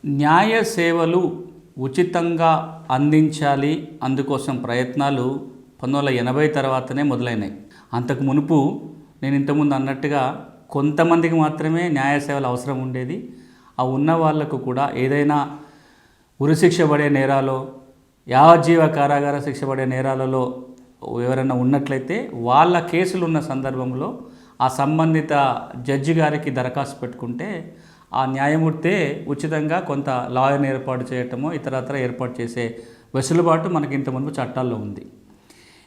న్యాయ సేవలు ఉచితంగా అందించాలి, అందుకోసం ప్రయత్నాలు 1980 తర్వాతనే మొదలైనాయి. అంతకు మునుపు నేను ఇంతకుముందు అన్నట్టుగా కొంతమందికి మాత్రమే న్యాయ సేవలు అవసరం ఉండేది. ఆ ఉన్న వాళ్లకు కూడా ఏదైనా ఉరిశిక్ష పడే నేరాలో, యావజ్జీవ కారాగార శిక్ష పడే నేరాలలో ఎవరైనా ఉన్నట్లయితే వాళ్ళ కేసులు ఉన్న సందర్భంలో ఆ సంబంధిత జడ్జి గారికి దరఖాస్తు పెట్టుకుంటే ఆ న్యాయమూర్తే ఉచితంగా కొంత లాయర్ని ఏర్పాటు చేయటమో ఇతరత్ర ఏర్పాటు చేసే వెసులుబాటు మనకి ఇంతకుముందు చట్టాల్లో ఉంది.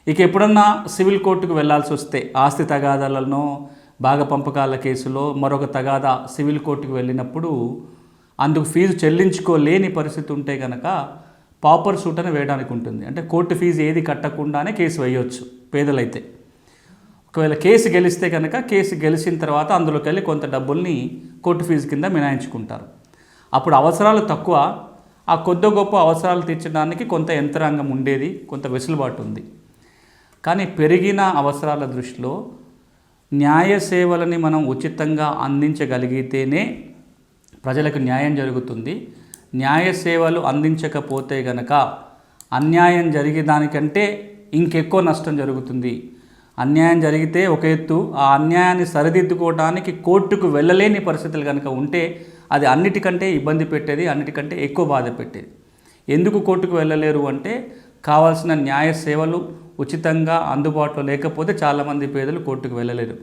ఇక ఎప్పుడన్నా సివిల్ కోర్టుకు వెళ్లాల్సి వస్తే ఆస్తి తగాదాలలో, భాగపంపకాల కేసులో మరొక తగాదా సివిల్ కోర్టుకు వెళ్ళినప్పుడు అందుకు ఫీజు చెల్లించుకోలేని పరిస్థితి ఉంటే కనుక పాపర్ సూట్ అని వేయడానికి ఉంటుంది. అంటే కోర్టు ఫీజు ఏది కట్టకుండానే కేసు వేయవచ్చు పేదలైతే. ఒకవేళ కేసు గెలిస్తే కనుక కేసు గెలిచిన తర్వాత అందులోకి వెళ్ళి కొంత డబ్బుల్ని కోర్టు ఫీజు కింద మినాయించుకుంటారు. అప్పుడు అవసరాలు తక్కువ, ఆ కొద్ది గొప్ప అవసరాలు తీర్చడానికి కొంత యంత్రాంగం ఉండేది, కొంత వెసులుబాటు ఉంది. కానీ పెరిగిన అవసరాల దృష్టిలో న్యాయ సేవలని మనం ఉచితంగా అందించగలిగితేనే ప్రజలకు న్యాయం జరుగుతుంది. న్యాయ సేవలు అందించకపోతే గనక అన్యాయం జరిగేదానికంటే ఇంకెక్కువ నష్టం జరుగుతుంది. అన్యాయం జరిగితే ఒక ఎత్తు, ఆ అన్యాయాన్ని సరిదిద్దుకోవడానికి కోర్టుకు వెళ్ళలేని పరిస్థితులు కనుక ఉంటే అది అన్నిటికంటే ఇబ్బంది పెట్టేది, అన్నిటికంటే ఎక్కువ బాధ పెట్టేది. ఎందుకు కోర్టుకు వెళ్ళలేరు అంటే కావాల్సిన న్యాయ సేవలు ఉచితంగా అందుబాటులో లేకపోతే చాలామంది పేదలు కోర్టుకు వెళ్ళలేరు.